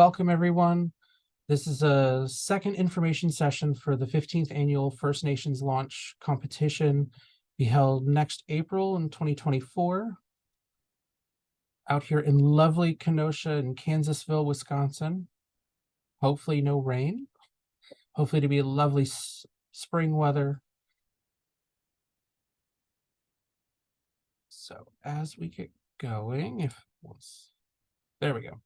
Welcome, everyone. This is a second information session for the 15th annual First Nations launch competition, be held next April in 2024 out here in lovely Kenosha and Kansasville, Wisconsin. Hopefully no rain. Hopefully to be lovely spring weather. So as we get going, there we go.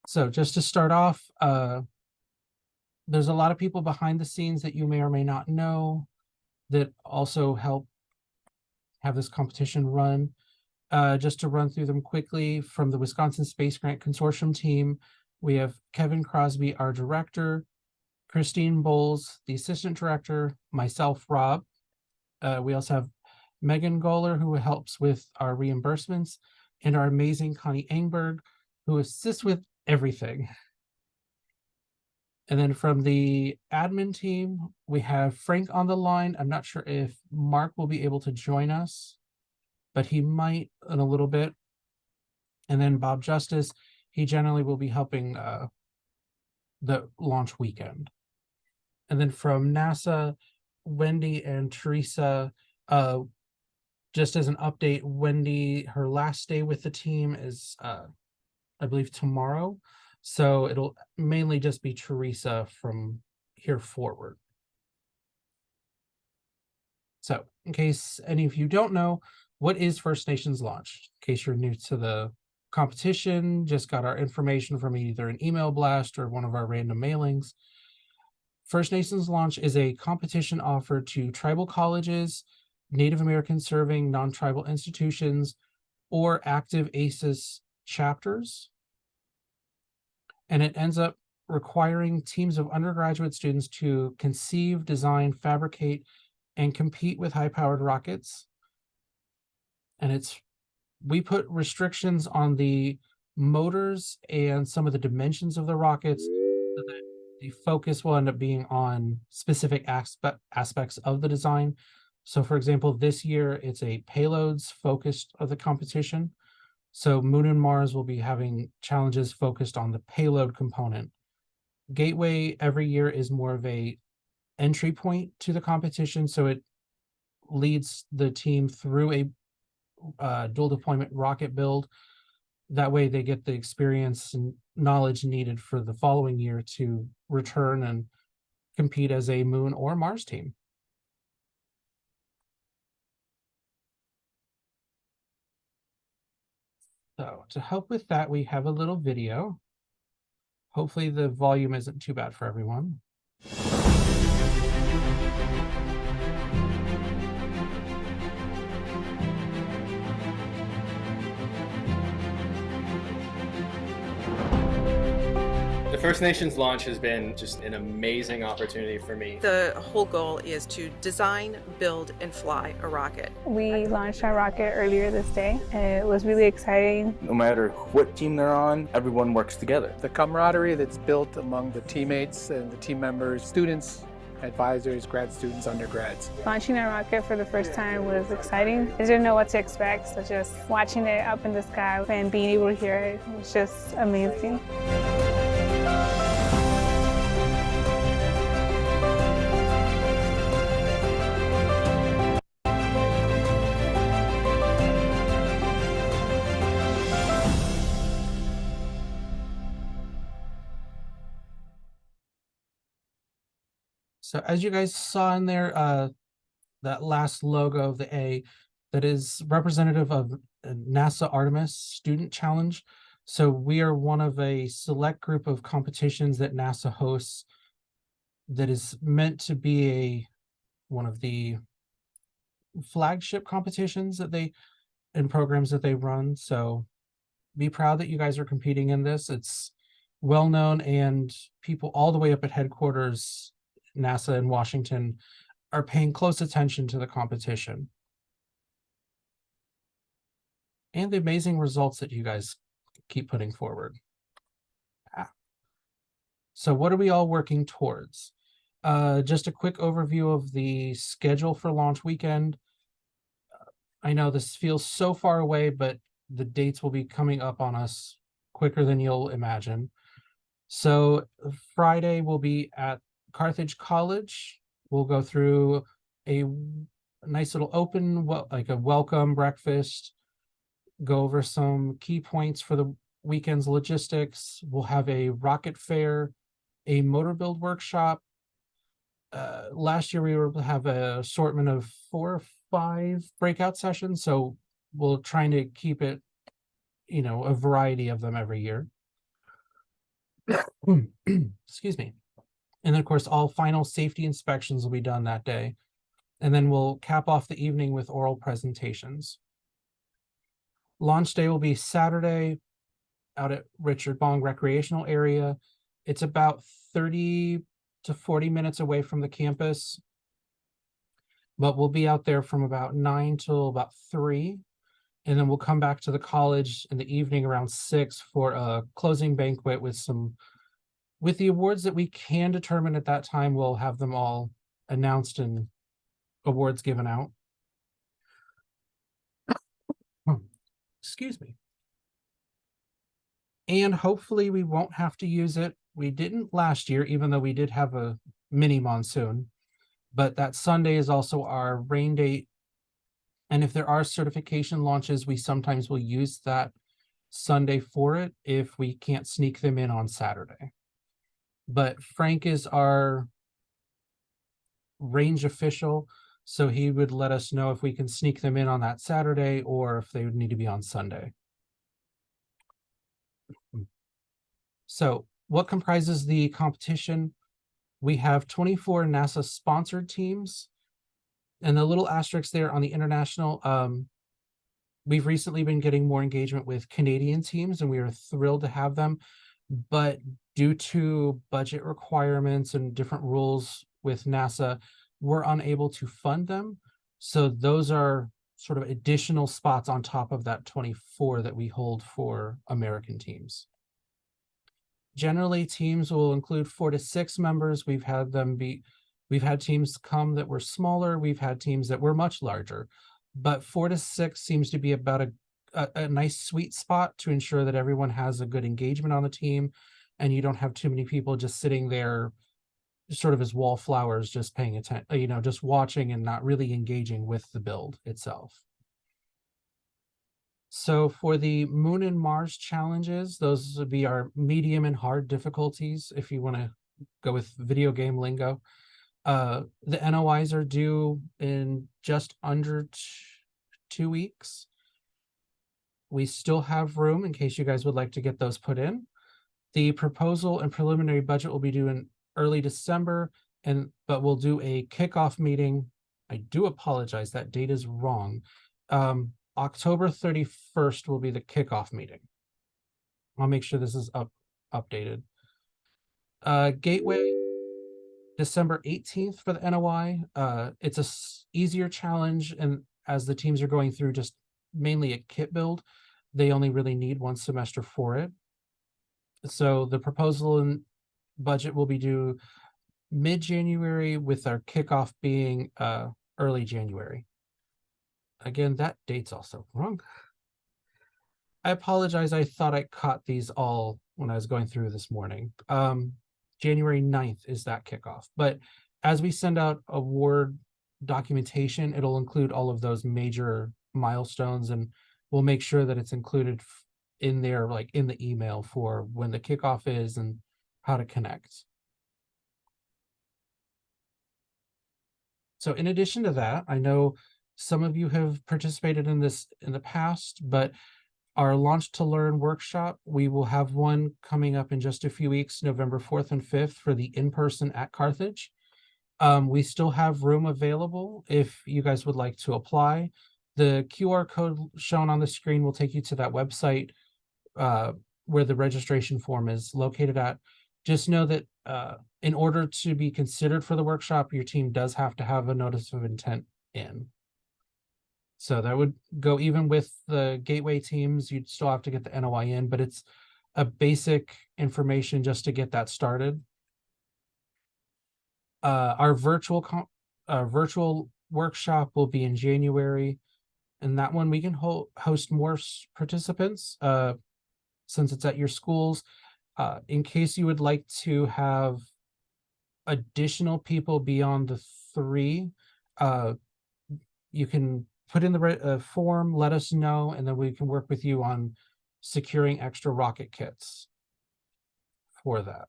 So just to start off, there's a lot of people behind the scenes that you may or may not know that also help have this competition run. Just to run through them quickly, from the Wisconsin Space Grant Consortium team, we have Kevin Crosby, our director, Christine Bowles, the assistant director, myself, Rob. We also have Megan Goller, who helps with our reimbursements, and our amazing Connie Engberg, who assists with everything. And then from the admin team, we have Frank on the line. I'm not sure if Mark will be able to join us, but he might in a little bit. And then Bob Justice, he generally will be helping the launch weekend. And then from NASA, Wendy and Teresa, just as an update, Wendy, her last day with the team is, I believe, tomorrow. So it'll mainly just be Teresa from here forward. So in case any of you don't know, what is First Nations Launch? In case you're new to the competition, just got our information from either an email blast or one of our random mailings. First Nations Launch is a competition offered to tribal colleges, Native American serving non-tribal institutions, or active ACES chapters. And it ends up requiring teams of undergraduate students to conceive, design, fabricate, and compete with high-powered rockets. And we put restrictions on the motors and some of the dimensions of the rockets so that the focus will end up being on specific aspects of the design. So for example, this year it's a payloads focused of the competition. So Moon and Mars will be having challenges focused on the payload component. Gateway every year is more of a entry point to the competition, so it leads the team through a dual deployment rocket build. That way they get the experience and knowledge needed for the following year to return and compete as a Moon or Mars team. So to help with that, we have a little video. Hopefully the volume isn't too bad for everyone. The First Nations launch has been just an amazing opportunity for me. The whole goal is to design, build, and fly a rocket. We launched our rocket earlier this day, and it was really exciting. No matter what team they're on, everyone works together. The camaraderie that's built among the teammates and the team members, students, advisors, grad students, undergrads. Launching our rocket for the first time was exciting. I didn't know what to expect, so just watching it up in the sky and being able to hear it was just amazing. So as you guys saw in there, that last logo of the A, that is representative of NASA Artemis Student Challenge. So we are one of a select group of competitions that NASA hosts that is meant to be one of the flagship competitions that and programs that they run. So be proud that you guys are competing in this. It's well known, and people all the way up at headquarters, NASA in Washington, are paying close attention to the competition and the amazing results that you guys keep putting forward. So what are we all working towards? Just a quick overview of the schedule for launch weekend. I know this feels so far away, but the dates will be coming up on us quicker than you'll imagine. So Friday we'll be at Carthage College. We'll go through a nice little open, like a welcome breakfast, go over some key points for the weekend's logistics. We'll have a rocket fair, a motor build workshop. Last year we were able to have an assortment of 4 or 5 breakout sessions, so we'll trying to keep it, a variety of them every year. Excuse me. And then, of course, all final safety inspections will be done that day. And then we'll cap off the evening with oral presentations. Launch day will be Saturday out at Richard Bong Recreational Area. It's about 30 to 40 minutes away from the campus, but we'll be out there from about 9 till about 3. And then we'll come back to the college in the evening around 6 for a closing banquet with the awards that we can determine at that time. We'll have them all announced and awards given out. Excuse me. And hopefully we won't have to use it. We didn't last year, even though we did have a mini monsoon, but that Sunday is also our rain date. And if there are certification launches, we sometimes will use that Sunday for it if we can't sneak them in on Saturday. But Frank is our range official, so he would let us know if we can sneak them in on that Saturday or if they would need to be on Sunday. So what comprises the competition? We have 24 NASA sponsored teams, and the little asterisk there on the international, we've recently been getting more engagement with Canadian teams, and we are thrilled to have them. But due to budget requirements and different rules with NASA, we're unable to fund them. So those are sort of additional spots on top of that 24 that we hold for American teams. Generally, teams will include 4 to 6 members. We've had teams come that were smaller. We've had teams that were much larger, but 4 to 6 seems to be about a nice sweet spot to ensure that everyone has a good engagement on the team, and you don't have too many people just sitting there sort of as wallflowers, just paying attention, just watching and not really engaging with the build itself. So for the Moon and Mars challenges, those would be our medium and hard difficulties, if you want to go with video game lingo. The NOIs are due in just under 2 weeks. We still have room in case you guys would like to get those put in. The proposal and preliminary budget will be due in early December, but we'll do a kickoff meeting. I do apologize, that date is wrong. October 31st will be the kickoff meeting. I'll make sure this is updated. Gateway, December 18th for the NOI. It's a easier challenge, and as the teams are going through just mainly a kit build, they only really need 1 semester for it. So the proposal and budget will be due mid-January, with our kickoff being early January. Again, that date's also wrong. I apologize. I thought I caught these all when I was going through this morning. January 9th is that kickoff. But as we send out award documentation, it'll include all of those major milestones, and we'll make sure that it's included in there, like in the email, for when the kickoff is and how to connect. So in addition to that, I know some of you have participated in this in the past, but our Launch to Learn workshop, we will have one coming up in just a few weeks, November 4th and 5th, for the in-person at Carthage. We still have room available if you guys would like to apply. The QR code shown on the screen will take you to that website where the registration form is located at. Just know that in order to be considered for the workshop, your team does have to have a notice of intent in. So that would go even with the gateway teams. You'd still have to get the NOI in, but it's a basic information just to get that started. Our virtual workshop will be in January, and that one we can host more participants since it's at your schools. In case you would like to have additional people beyond the 3, you can put in the form, let us know, and then we can work with you on securing extra rocket kits for that.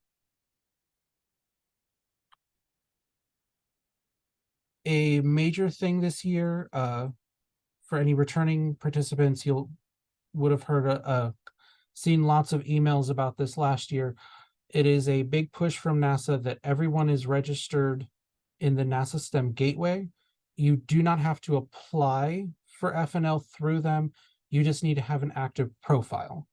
A major thing this year, for any returning participants, you'll would have heard seen lots of emails about this last year. It is a big push from NASA that everyone is registered in the NASA STEM Gateway. You do not have to apply for FNL through them. You just need to have an active profile.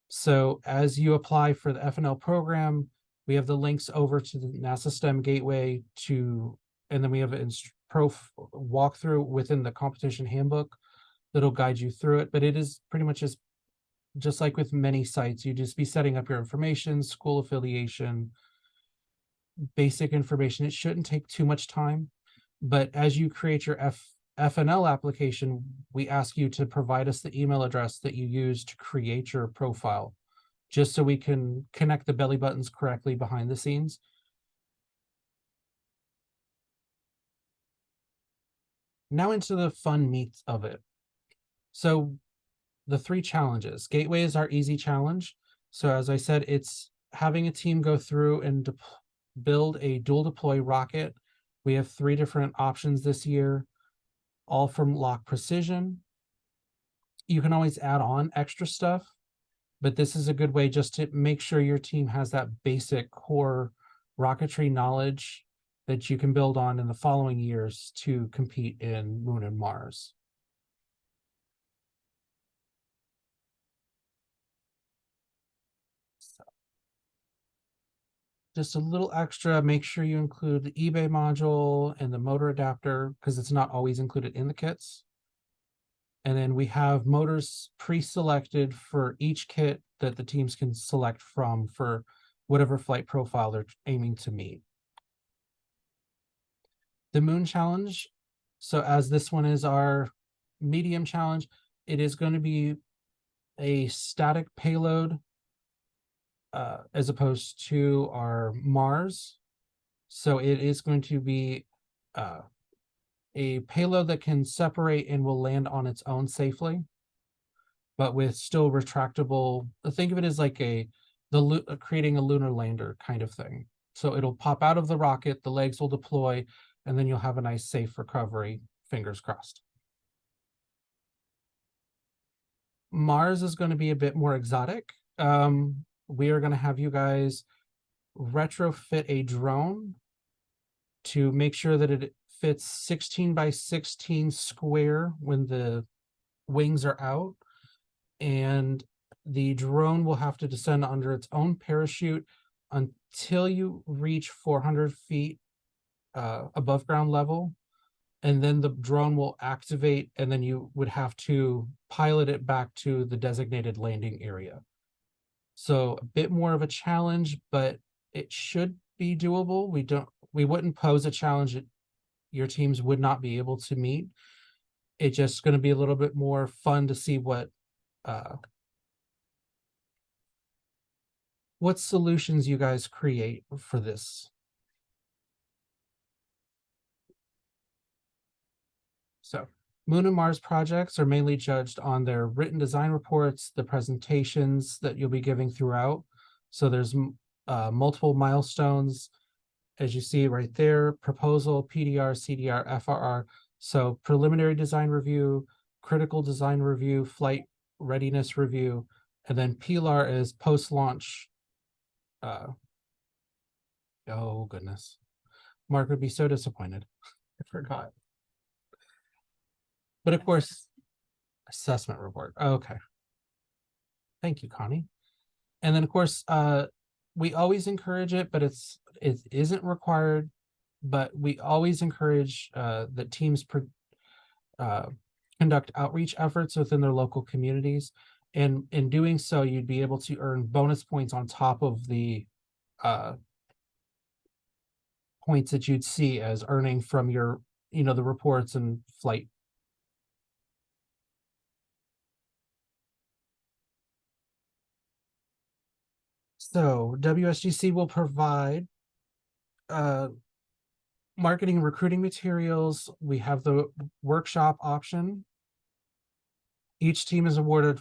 So as you apply for the FNL program, we have the links over to the NASA STEM Gateway and then we have an walkthrough within the competition handbook that'll guide you through it. But it is pretty much just like with many sites, you just be setting up your information, school affiliation, basic information. It shouldn't take too much time. But as you create your FNL application, we ask you to provide us the email address that you use to create your profile, just so we can connect the belly buttons correctly behind the scenes. Now into the fun meat of it. So the 3 challenges. Gateway is our easy challenge. So as I said, it's having a team go through and build a dual deploy rocket. We have 3 different options this year, all from Lock Precision. You can always add on extra stuff, but this is a good way just to make sure your team has that basic core rocketry knowledge that you can build on in the following years to compete in Moon and Mars. So, just a little extra, make sure you include the eBay module and the motor adapter, because it's not always included in the kits. And then we have motors pre-selected for each kit that the teams can select from for whatever flight profile they're aiming to meet. The Moon Challenge, so as this one is our medium challenge, it is going to be a static payload as opposed to our Mars. So it is going to be a payload that can separate and will land on its own safely, but with still retractable. Think of it as like creating a lunar lander kind of thing. So it'll pop out of the rocket, the legs will deploy, and then you'll have a nice safe recovery, fingers crossed. Mars is going to be a bit more exotic. We are going to have you guys retrofit a drone to make sure that it fits 16 by 16 square when the wings are out. And the drone will have to descend under its own parachute until you reach 400 feet above ground level. And then the drone will activate, and then you would have to pilot it back to the designated landing area. So a bit more of a challenge, but it should be doable. We wouldn't pose a challenge that your teams would not be able to meet. It's just going to be a little bit more fun to see what solutions you guys create for this. So Moon and Mars projects are mainly judged on their written design reports, the presentations that you'll be giving throughout. So there's multiple milestones, as you see right there: proposal, PDR, CDR, FRR. So preliminary design review, critical design review, flight readiness review, and then PLAR is post-launch. Oh goodness, Mark would be so disappointed. I forgot. But of course, assessment report. Okay. Thank you, Connie. And then of course, we always encourage it, but it isn't required. But we always encourage that teams conduct outreach efforts within their local communities. And in doing so, you'd be able to earn bonus points on top of the points that you'd see as earning from your, the reports and flight. So WSGC will provide marketing and recruiting materials. We have the workshop option. Each team is awarded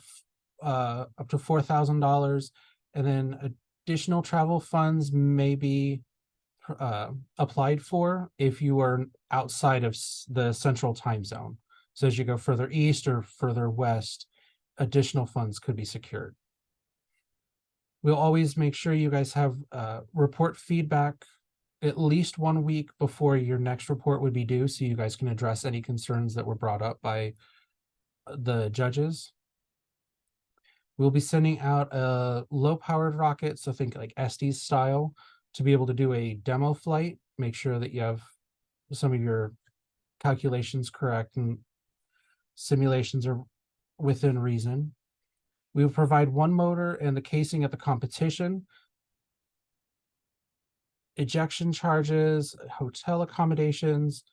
up to $4,000, and then additional travel funds may be applied for if you are outside of the central time zone. So as you go further east or further west, additional funds could be secured. We'll always make sure you guys have report feedback at least 1 week before your next report would be due, so you guys can address any concerns that were brought up by the judges. We'll be sending out a low-powered rocket, so think like Estes style, to be able to do a demo flight. Make sure that you have some of your calculations correct and simulations are within reason. We will provide one motor and the casing at the competition. Ejection charges, hotel accommodations.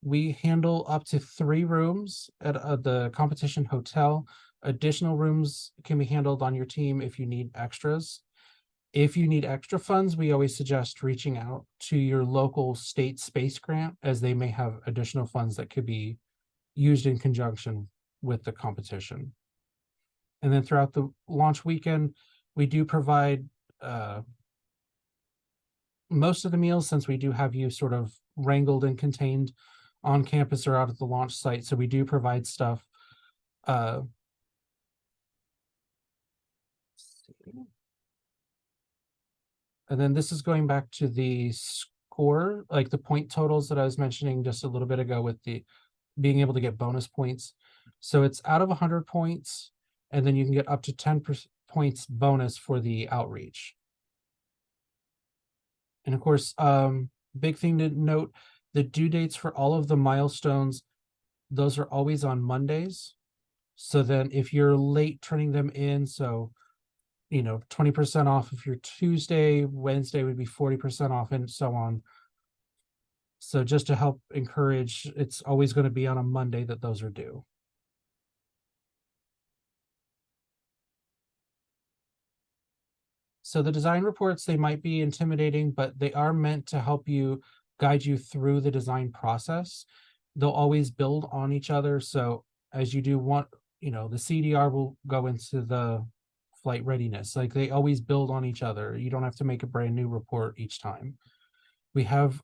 We handle up to 3 rooms at the competition hotel. Additional rooms can be handled on your team if you need extras. If you need extra funds, we always suggest reaching out to your local state space grant, as they may have additional funds that could be used in conjunction with the competition. And then throughout the launch weekend, we do provide most of the meals, since we do have you sort of wrangled and contained on campus or out at the launch site. So we do provide stuff. And then this is going back to the score, like the point totals that I was mentioning just a little bit ago with the being able to get bonus points. So it's out of 100 points, and then you can get up to 10 points bonus for the outreach. And of course, big thing to note, the due dates for all of the milestones, those are always on Mondays. So then if you're late turning them in, so 20% off if you're Tuesday, Wednesday would be 40% off, and so on. So just to help encourage, it's always going to be on a Monday that those are due. So the design reports, they might be intimidating, but they are meant to help you guide you through the design process. They'll always build on each other. So as you do one, the CDR will go into the flight readiness. Like, they always build on each other. You don't have to make a brand new report each time. We have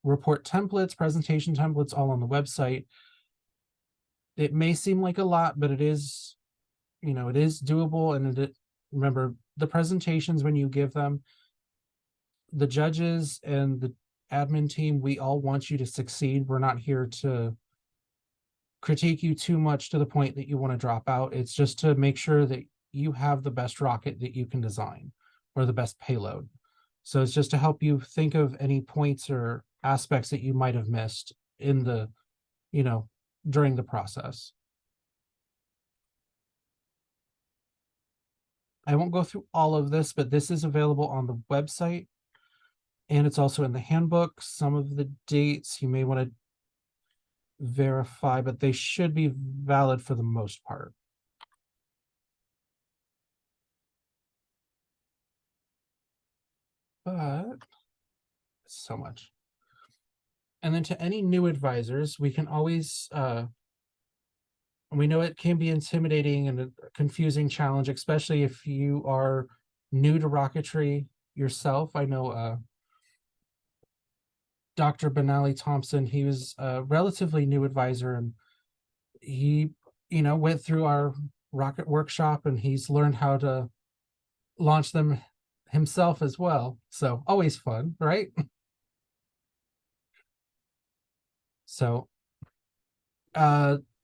report templates, presentation templates, all on the website. It may seem like a lot, but it is, it is doable. And remember, the presentations, when you give them, the judges and the admin team, we all want you to succeed. We're not here to critique you too much to the point that you want to drop out. It's just to make sure that you have the best rocket that you can design, or the best payload. So it's just to help you think of any points or aspects that you might have missed in the, during the process. I won't go through all of this, but this is available on the website, and it's also in the handbook. Some of the dates you may want to verify, but they should be valid for the most part. But so much. And then to any new advisors, we can always, we know it can be intimidating and a confusing challenge, especially if you are new to rocketry yourself. I know Dr. Benally Thompson, he was a relatively new advisor, and he, went through our rocket workshop, and he's learned how to launch them himself as well. So always fun, right? So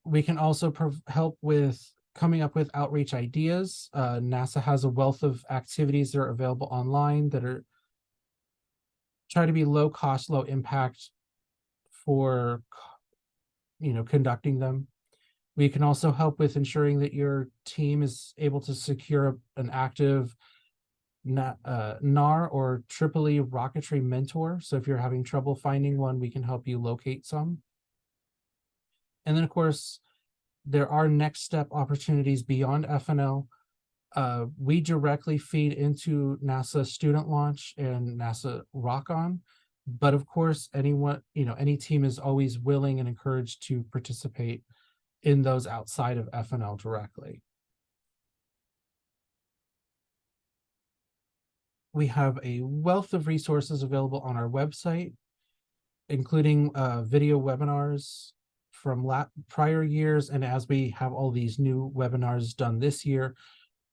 we can also help with coming up with outreach ideas. NASA has a wealth of activities that are available online that are try to be low cost, low impact for conducting them. We can also help with ensuring that your team is able to secure an active NAR or Tripoli rocketry mentor. So if you're having trouble finding one, we can help you locate some. And then, of course, there are next step opportunities beyond FNL. We directly feed into NASA Student Launch and NASA Rock On. But of course, anyone, any team is always willing and encouraged to participate in those outside of FNL directly. We have a wealth of resources available on our website, including video webinars from prior years. And as we have all these new webinars done this year,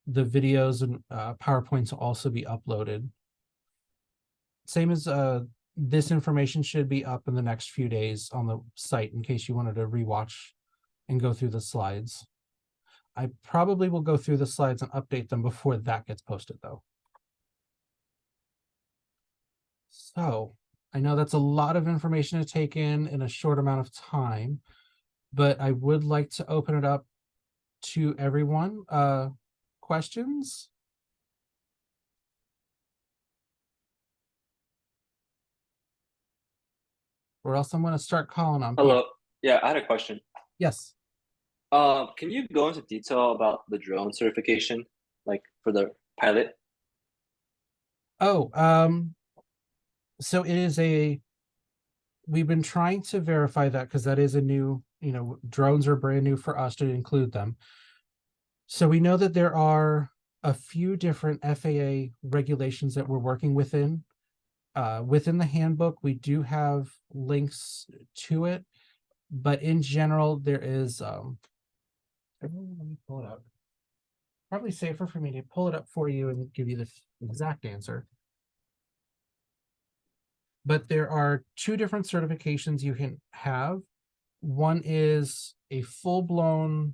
the videos and PowerPoints will also be uploaded. Same as this information should be up in the next few days on the site in case you wanted to rewatch and go through the slides. I probably will go through the slides and update them before that gets posted though. So I know that's a lot of information to take in a short amount of time, but I would like to open it up to everyone. Questions? Or else I'm going to start calling on people. Hello. Yeah, I had a question. Yes. Can you go into detail about the drone certification, like for the pilot? Oh, so it is we've been trying to verify that because that is a new, drones are brand new for us to include them. So we know that there are a few different FAA regulations that we're working within. Within the handbook, we do have links to it, but in general, there is, let me pull it up. Probably safer for me to pull it up for you and give you the exact answer. But there are two different certifications you can have. One is a full-blown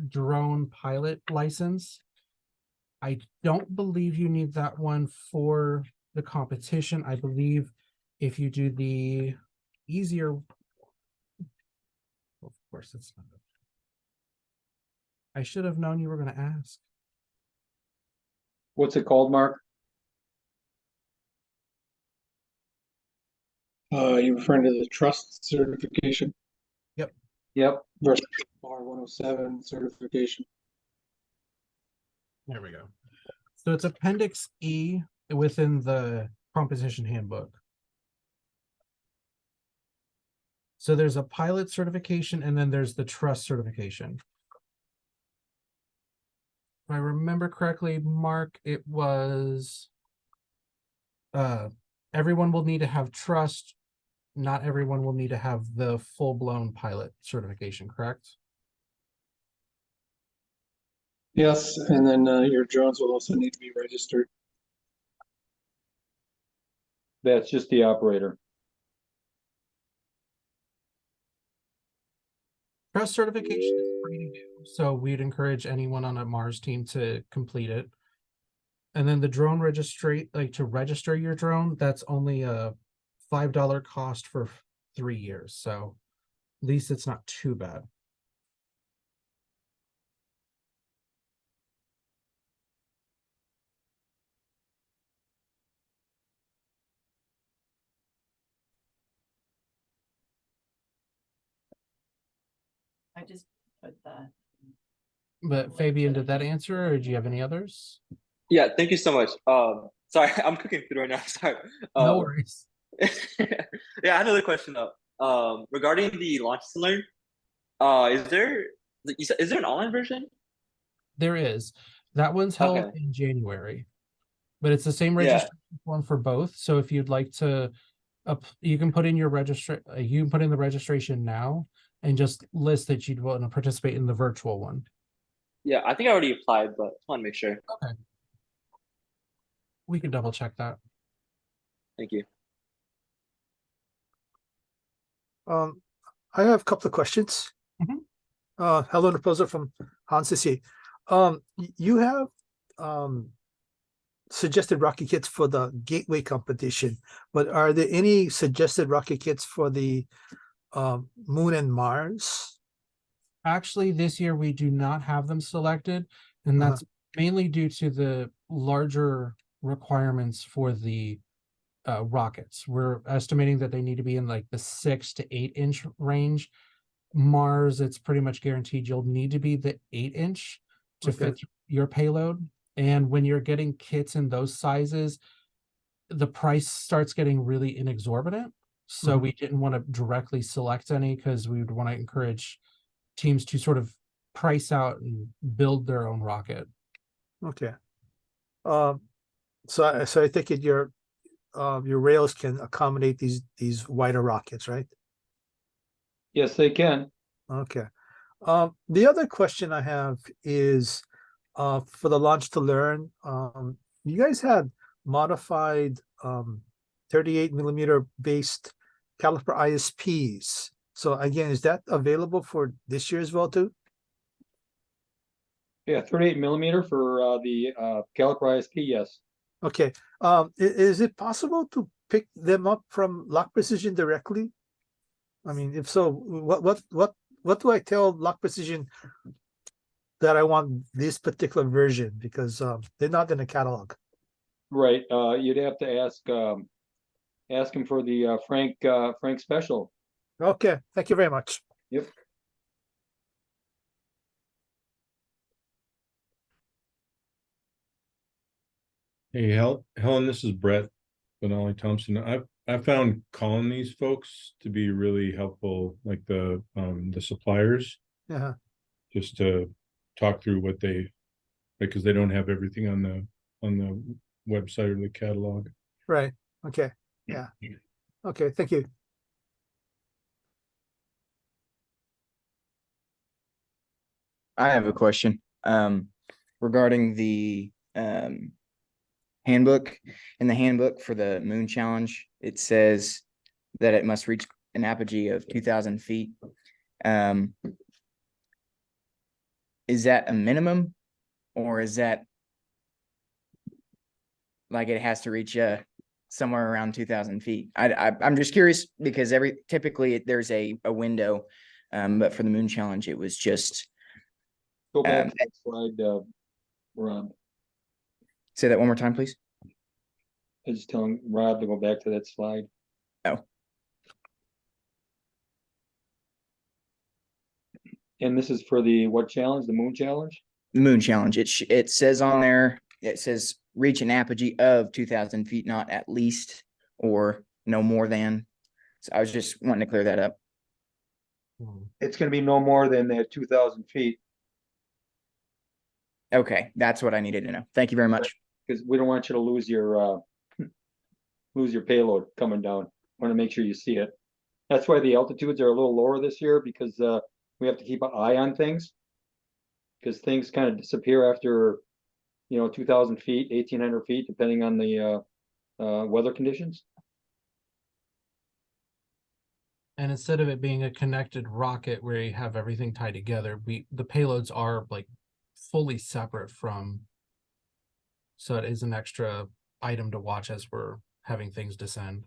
drone pilot license. I don't believe you need that one for the competition. I believe if you do the easier, of course it's not. I should have known you were going to ask. What's it called, Mark? You're referring to the trust certification? Yep. Yep, versus bar 107 certification. There we go. So it's Appendix E within the competition handbook. So there's a pilot certification and then there's the trust certification. If I remember correctly, Mark, it was everyone will need to have trust. Not everyone will need to have the full-blown pilot certification, correct? Yes, and then your drones will also need to be registered. That's just the operator. Trust certification is free to do, so we'd encourage anyone on a Mars team to complete it. And then the drone registry, like to register your drone, that's only a $5 cost for 3 years. So at least it's not too bad. I just put that. But Fabian, did that answer, or do you have any others? Yeah, thank you so much. Sorry, I'm cooking food right now. Sorry. No worries. Yeah, I had another question though. Regarding the launch to learn, is there an online version? There is. That one's held Okay. in January, but it's the same Yeah. registration form for both. So if you'd like to, you can put in your you can put in the registration now and just list that you'd want to participate in the virtual one. Yeah, I think I already applied, but just want to make sure. Okay. We can double check that. Thank you. I have a couple of questions. Mhm. Hello, Raposa from Hansisi. You have suggested rocket kits for the Gateway competition, but are there any suggested rocket kits for the Moon and Mars? Actually, this year we do not have them selected, and that's mainly due to the larger requirements for the rockets. We're estimating that they need to be in like the 6 to 8 inch range. Mars, it's pretty much guaranteed you'll need to be the 8 inch to fit your payload. And when you're getting kits in those sizes, the price starts getting really inexorbitant. So Mhm. we didn't want to directly select any because we would want to encourage teams to sort of price out and build their own rocket. Okay. So I think your rails can accommodate these wider rockets, right? Yes, they can. Okay. The other question I have is for the launch to learn. You guys had modified 38 millimeter based caliper ISPs. So again, is that available for this year as well too? Yeah, 38 millimeter for the caliper ISP, yes. Okay. Is it possible to pick them up from Lock Precision directly? I mean, if so, what do I tell Lock Precision that I want this particular version because they're not in the catalog. Right. You'd have to ask him for the Frank special. Okay, thank you very much. Yep. Hey, Helen, this is Brett Benali Thompson. I found calling these folks to be really helpful, like the suppliers, Yeah. just to talk through what they, because they don't have everything on the website or the catalog. Right. Okay. Yeah. Okay. Thank you. I have a question regarding the handbook. In the handbook for the moon challenge, it says that it must reach an apogee of 2,000 feet. Is that a minimum, or is that like it has to reach somewhere around 2,000 feet? I'm just curious because typically there's a window, but for the moon challenge, it was just. Go back to that slide, Rob. Say that one more time, please. I was just telling Rob to go back to that slide. Oh. And this is for the what challenge? The moon challenge? The moon challenge. It says on there, it says reach an apogee of 2,000 feet, not at least or no more than. So I was just wanting to clear that up. It's going to be no more than that 2,000 feet. Okay, that's what I needed to know. Thank you very much. Because we don't want you to lose your payload coming down. Want to make sure you see it. That's why the altitudes are a little lower this year, because we have to keep an eye on things. Because things kind of disappear after, 2,000 feet, 1,800 feet, depending on the weather conditions. And instead of it being a connected rocket where you have everything tied together, the payloads are like fully separate from. So it is an extra item to watch as we're having things descend.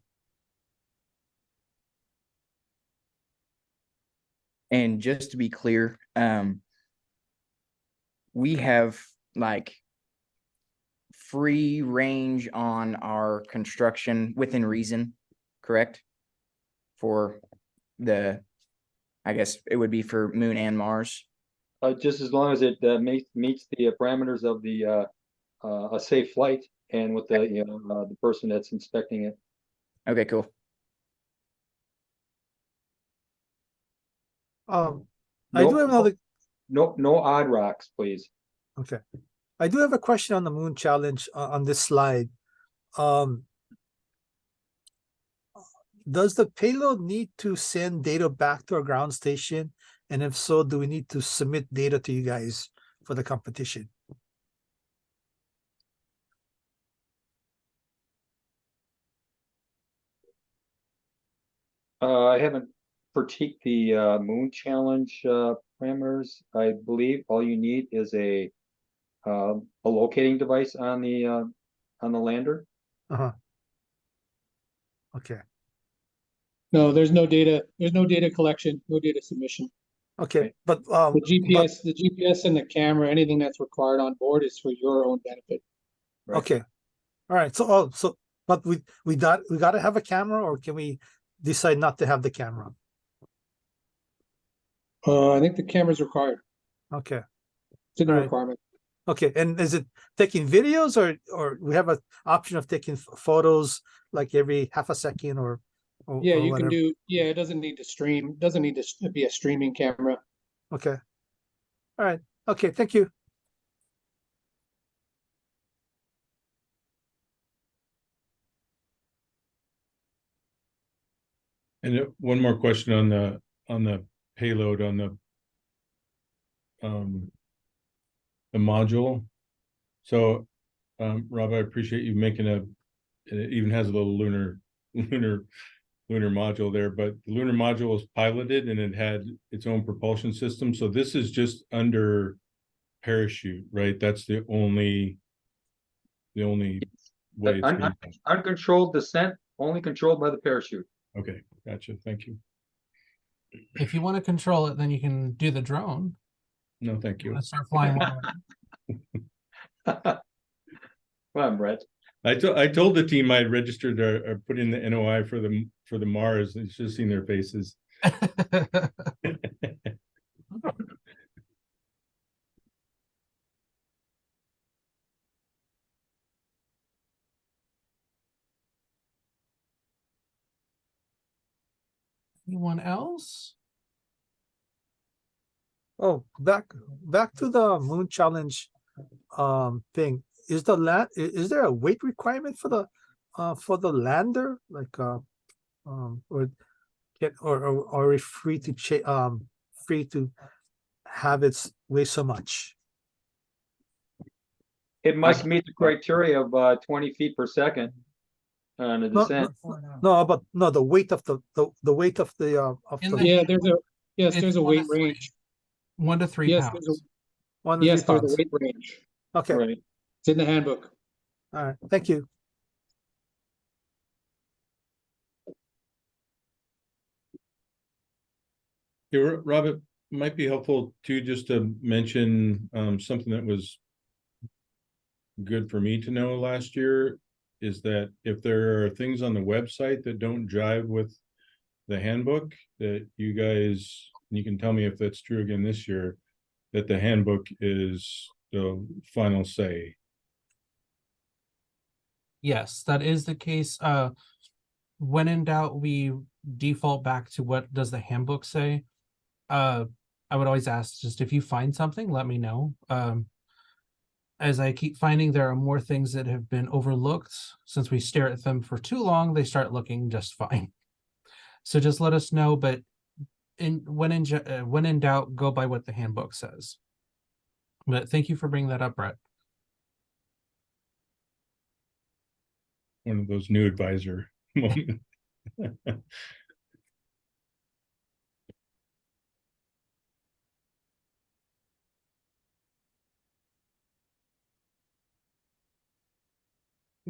And just to be clear, we have like free range on our construction within reason, correct? For I guess it would be for Moon and Mars. Just as long as it meets the parameters of the a safe flight and with the person that's inspecting it. Okay, cool. I do have another. No odd rocks, please. Okay, I do have a question on the moon challenge on this slide. Does the payload need to send data back to our ground station? And if so, do we need to submit data to you guys for the competition? I haven't critiqued the moon challenge parameters. I believe all you need is a locating device on the lander. Okay. No, there's no data collection, no data submission. Okay, but the GPS and the camera, anything that's required on board is for your own benefit. Right. Okay. All right. So but we got to have a camera, or can we decide not to have the camera? I think the camera's required. Okay. It's a requirement. Okay, and is it taking videos or we have an option of taking photos like every half a second or Yeah, or you can whatever? do, yeah, it doesn't need to stream, doesn't need to be a streaming camera. Okay. All right. Okay, thank you. And one more question on the payload on um the module. So Rob, I appreciate you making it even has a little lunar module there, but the lunar module was piloted and it had its own propulsion system. So this is just under parachute, right? That's the only way it's being done. Uncontrolled descent, only controlled by the parachute. Okay, gotcha. Thank you. If you want to control it, then you can do the drone. No, thank you. Let's start flying one. Come on, Brett. I told the team I'd registered or put in the NOI for the Mars. You should have seen their faces. Anyone else? Oh, back to the moon challenge thing. Is there a weight requirement for the lander? Like or are we free to have its weigh so much? It must meet the criteria of 20 feet per second on a descent. No, the weight of the weight of the Yeah, there's a weight range. 1 to 3 Yes, pounds. 1 to 3 yes, there's a pounds. weight range. Okay. Right. It's in the handbook. All right. Thank you. Yeah, Robert, might be helpful too, just to mention something that was good for me to know last year is that if there are things on the website that don't jive with the handbook, that you can tell me if that's true again this year, that the handbook is the final say. Yes, that is the case. When in doubt, we default back to what does the handbook say. I would always ask, just if you find something, let me know. As I keep finding, there are more things that have been overlooked. Since we stare at them for too long, they start looking just fine. So just let us know, but when in doubt, go by what the handbook says. But thank you for bringing that up, Brett. One of those new advisor moments.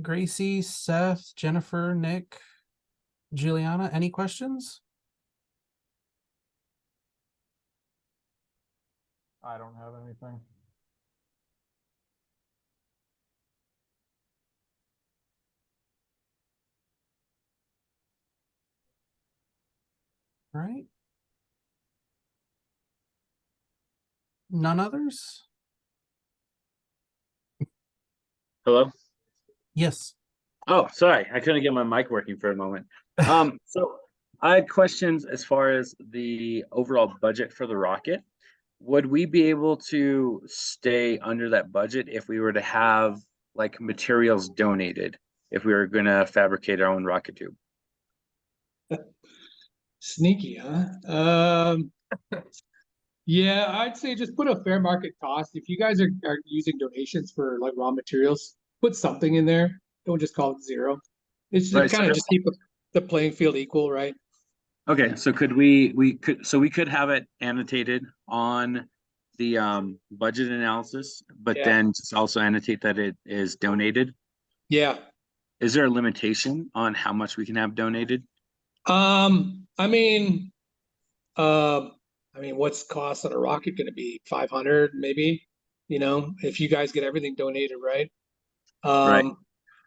Gracie, Seth, Jennifer, Nick, Juliana, any questions? I don't have anything. Right. None others? Hello? Yes. Oh, sorry. I couldn't get my mic working for a moment. So I had questions as far as the overall budget for the rocket. Would we be able to stay under that budget if we were to have like materials donated, if we were going to fabricate our own rocket tube? Sneaky, huh? Yeah, I'd say just put a fair market cost. If you guys are using donations for like raw materials, put something in there. Don't just call it zero. It's Right, kind of just keep the playing field equal, right? Okay, so could we could have it annotated on the budget analysis, but Yeah. then just also annotate that it is donated? Yeah. Is there a limitation on how much we can have donated? I mean, what's cost on a rocket going to be? 500 maybe, you know, if you guys get everything donated, right? Right.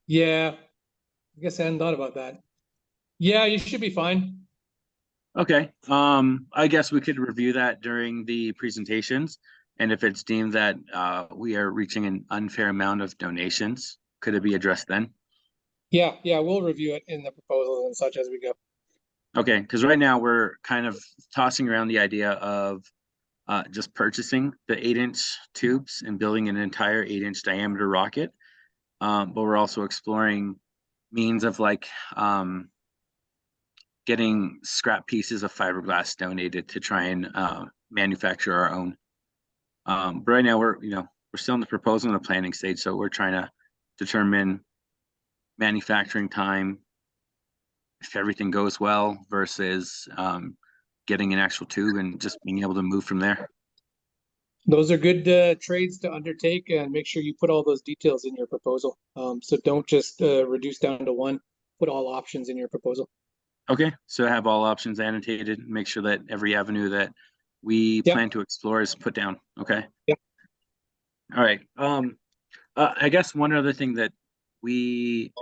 Yeah, I guess I hadn't thought about that. Yeah, you should be fine. Okay. I guess we could review that during the presentations. And if it's deemed that we are reaching an unfair amount of donations, could it be addressed then? Yeah, we'll review it in the proposals and such as we go. Okay, because right now we're kind of tossing around the idea of just purchasing the 8-inch tubes and building an entire 8-inch diameter rocket. But we're also exploring means of like getting scrap pieces of fiberglass donated to try and manufacture our own. But right now we're still in the proposal and the planning stage, so we're trying to determine manufacturing time, if everything goes well, versus getting an actual tube and just being able to move from there. Those are good trades to undertake, and make sure you put all those details in your proposal. So don't just reduce down to one, put all options in your proposal. Okay, so have all options annotated, make sure that every avenue that we plan to explore is put down. Okay. Yep. All right. I guess one other thing that we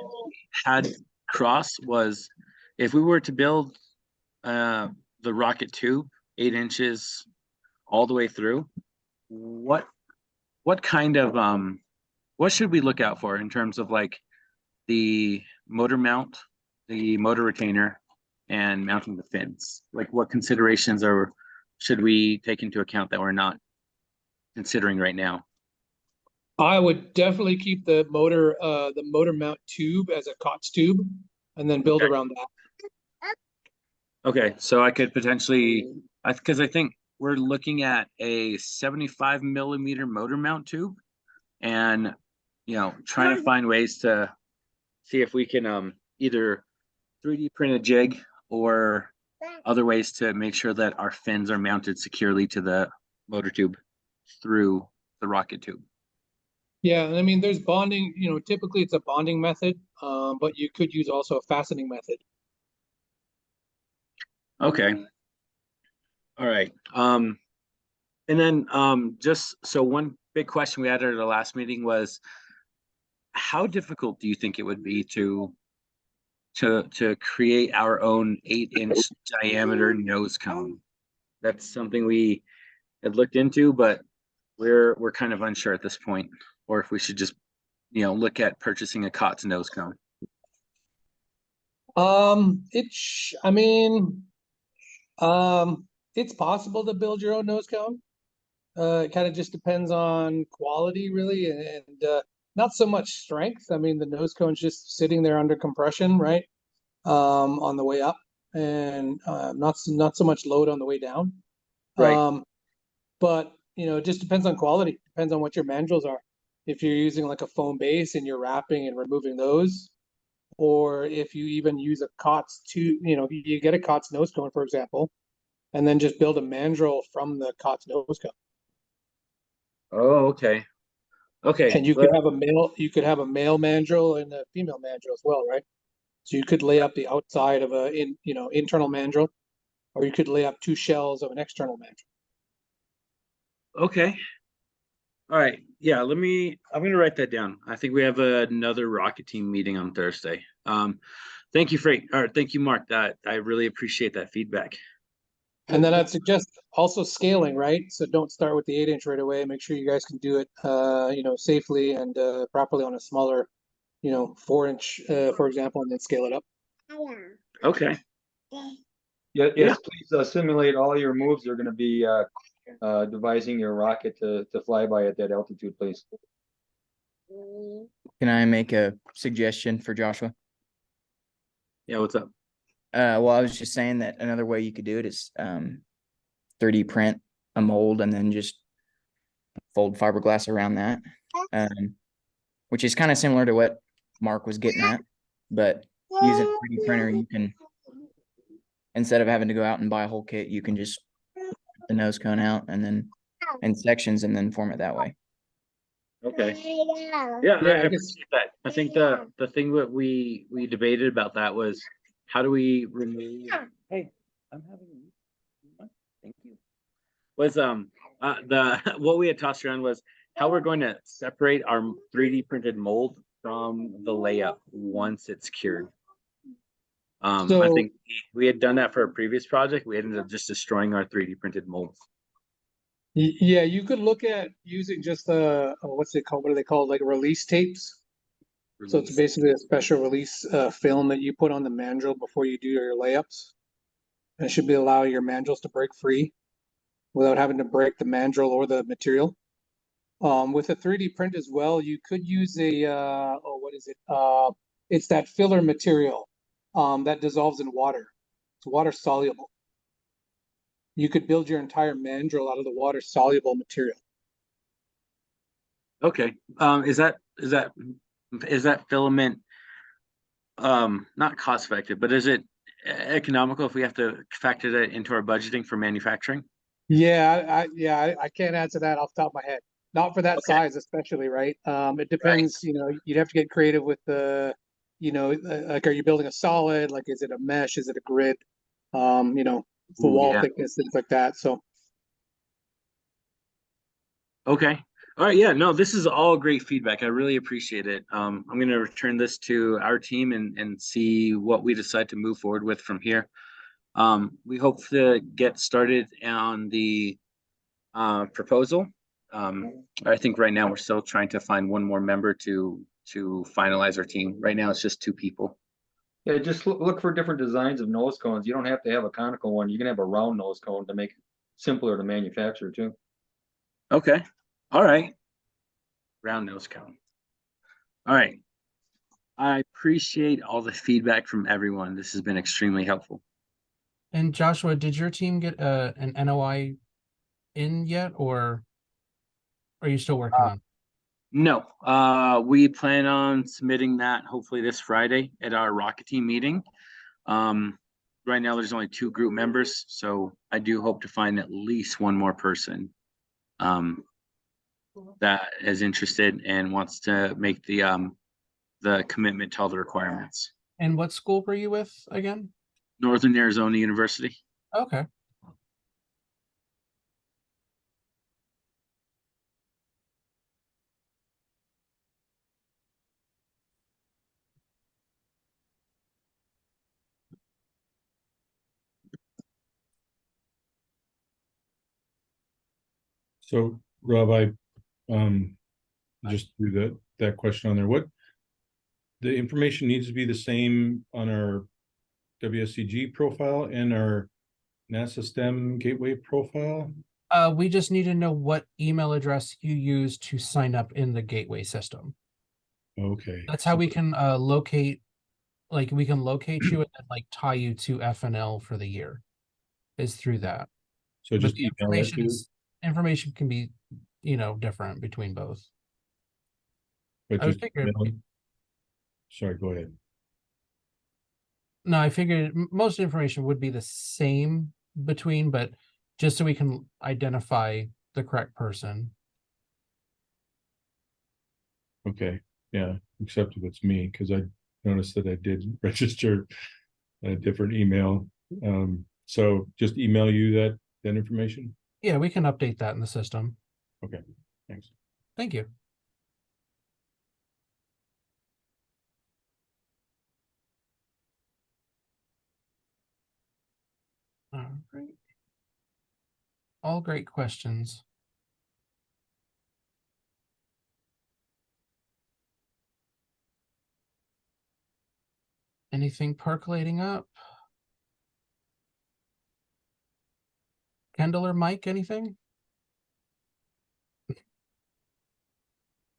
had cross was if we were to build the rocket tube 8 inches all the way through, what kind of what should we look out for in terms of like the motor mount, the motor retainer, and mounting the fins? Like what considerations should we take into account that we're not considering right now? I would definitely keep the motor mount tube as a COTS tube, and then build around that. Okay, so I could potentially, because I think we're looking at a 75 millimeter motor mount tube, and trying to find ways to see if we can either 3D print a jig or other ways to make sure that our fins are mounted securely to the motor tube through the rocket tube. Yeah, I mean, there's bonding, typically it's a bonding method, but you could use also a fastening method. Okay. All right. And then just so one big question we had at our last meeting was, how difficult do you think it would be to create our own 8-inch diameter nose cone? That's something we had looked into, but we're kind of unsure at this point, or if we should just look at purchasing a COTS nose cone. It's possible to build your own nose cone. It kind of just depends on quality, really, and not so much strength. I mean, the nose cone's just sitting there under compression, right, on the way up, and not so much load on the way down. Right. But it just depends on quality. Depends on what your mandrels are. If you're using like a foam base and you're wrapping and removing those, or if you even use a COTS tube, you get a COTS nose cone, for example, and then just build a mandrel from the COTS nose cone. Oh, okay. Okay. And you could have a male mandrel and a female mandrel as well, right? So you could lay up the outside of internal mandrel, or you could lay up 2 shells of an external mandrel. Okay. All right. Yeah, I'm gonna write that down. I think we have another rocket team meeting on Thursday. Thank you, Mark. I really appreciate that feedback. And then I'd suggest also scaling, right? So don't start with the 8-inch right away. Make sure you guys can do it, safely and properly on a smaller, 4-inch, for example, and then scale it up. Okay. Yes, please simulate all your moves. You're going to be devising your rocket to fly by at that altitude, please. Can I make a suggestion for Joshua? Yeah, what's up? Well, I was just saying that another way you could do it is 3D print a mold and then just fold fiberglass around that, which is kind of similar to what Mark was getting at. But using a 3D printer, you can, instead of having to go out and buy a whole kit, you can just put the nose cone out and then in sections and then form it that way. Okay. Yeah, I appreciate that. I think the thing that we debated about that was, how do we remove? Hey, I'm having. Thank you. Was what we had tossed around was how we're going to separate our 3D printed mold from the layup once it's cured. I think we had done that for a previous project. We ended up just destroying our 3D printed molds. Yeah, you could look at using just what's it called? What are they called? Like release tapes. So it's Release. basically a special release film that you put on the mandrel before you do your layups. And it should be allow your mandrels to break free without having to break the mandrel or the material. With a 3D print as well, you could use a what is it? It's that filler material that dissolves in water. It's water soluble. You could build your entire mandrel out of the water soluble material. Okay. Is that filament not cost effective, but is it economical if we have to factor that into our budgeting for manufacturing? Yeah, I can't answer that off the top of my head. Not for that Okay. size, especially, right? It depends, you'd have to get creative with like, are you building a solid? Like, is it a mesh? Is it a grid? For Ooh, wall yeah. thickness, things like that. So, Okay. All right. Yeah. No, this is all great feedback. I really appreciate it. I'm going to return this to our team and see what we decide to move forward with from here. We hope to get started on the proposal. I think right now we're still trying to find one more member to finalize our team. Right now it's just 2 people. Yeah, just look for different designs of nose cones. You don't have to have a conical one. You can have a round nose cone to make it simpler to manufacture too. Okay. All right. Round nose cone. All right. I appreciate all the feedback from everyone. This has been extremely helpful. And Joshua, did your team get an NOI in yet, or are you still working on? No, we plan on submitting that hopefully this Friday at our Rocket Team meeting. Right now there's only 2 group members, so I do hope to find at least one more person that is interested and wants to make the commitment to all the requirements. And what school were you with again? Northern Arizona University. Okay. So Rob, I just threw that question on there. What the information needs to be the same on our WSCG profile and our NASA STEM gateway profile? We just need to know what email address you use to sign up in the gateway system. Okay. That's how we can locate, like we can locate you and then like tie you to FNL for the year, is through that. So But just the email that to, information can be, different between both. but I would just figure, email. Sorry, go ahead. no, I figured most information would be the same between, but just so we can identify the correct person. Okay, yeah, except if it's me, because I noticed that I did register a different email. So just email you that information? Yeah, we can update that in the system. Okay, thanks. Thank you. All right. All great questions. Anything percolating up? Kendall or Mike, anything?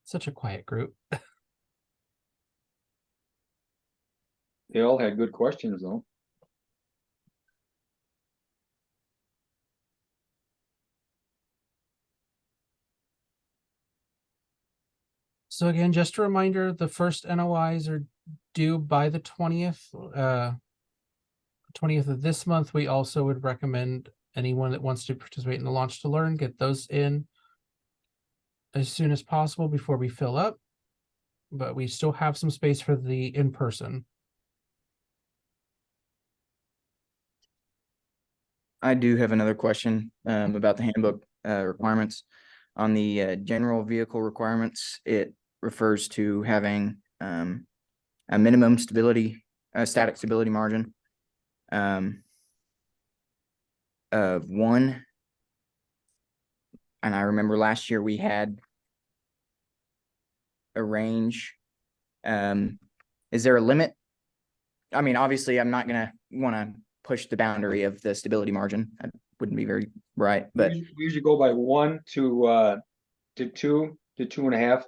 Such a quiet group. They all had good questions though. So again, just a reminder, the first NOIs are due by the 20th. 20th of this month. We also would recommend anyone that wants to participate in the Launch to Learn, get those in as soon as possible before we fill up. But we still have some space for the in-person. I do have another question about the handbook requirements. On the general vehicle requirements, it refers to having a minimum stability, static stability margin of 1. And I remember last year we had a range. Is there a limit? I mean, obviously, I'm not gonna want to push the boundary of the stability margin. That wouldn't be very right, but We usually go by 1 to 2 to 2.5.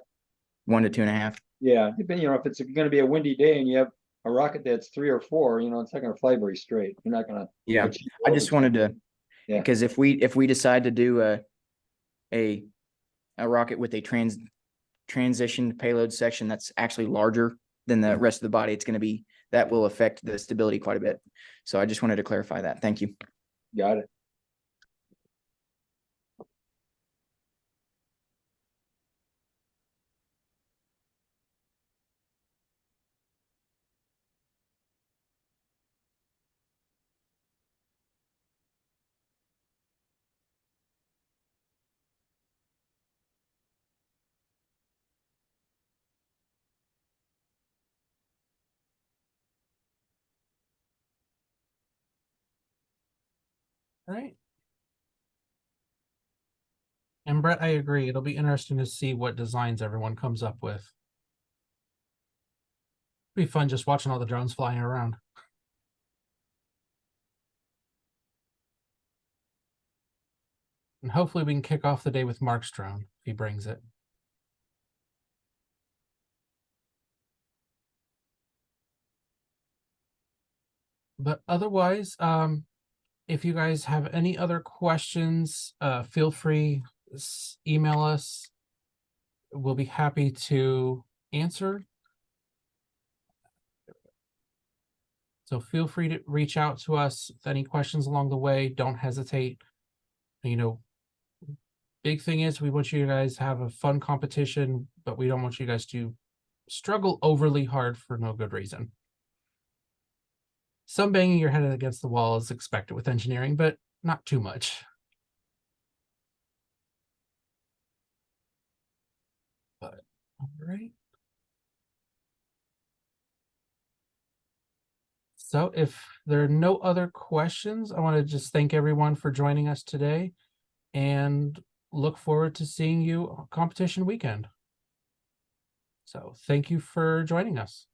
1 to 2.5. Yeah, depending, if it's gonna be a windy day and you have a rocket that's 3 or 4, it's not gonna fly very straight. You're not gonna. Yeah, achieve I just altitude. wanted to, Yeah. because if we decide to do a rocket with a transition payload section that's actually larger than the rest of the body, that will affect the stability quite a bit. So I just wanted to clarify that. Thank you. Got it. All right. And Brett, I agree. It'll be interesting to see what designs everyone comes up with. Be fun just watching all the drones flying around. And hopefully we can kick off the day with Mark's drone if he brings it. But otherwise, if you guys have any other questions, feel free, email us. We'll be happy to answer. So feel free to reach out to us with any questions along the way. Don't hesitate. Big thing is we want you guys to have a fun competition, but we don't want you guys to struggle overly hard for no good reason. Some banging your head against the wall is expected with engineering, but not too much. But all right. So if there are no other questions, I want to just thank everyone for joining us today and look forward to seeing you on competition weekend. So thank you for joining us.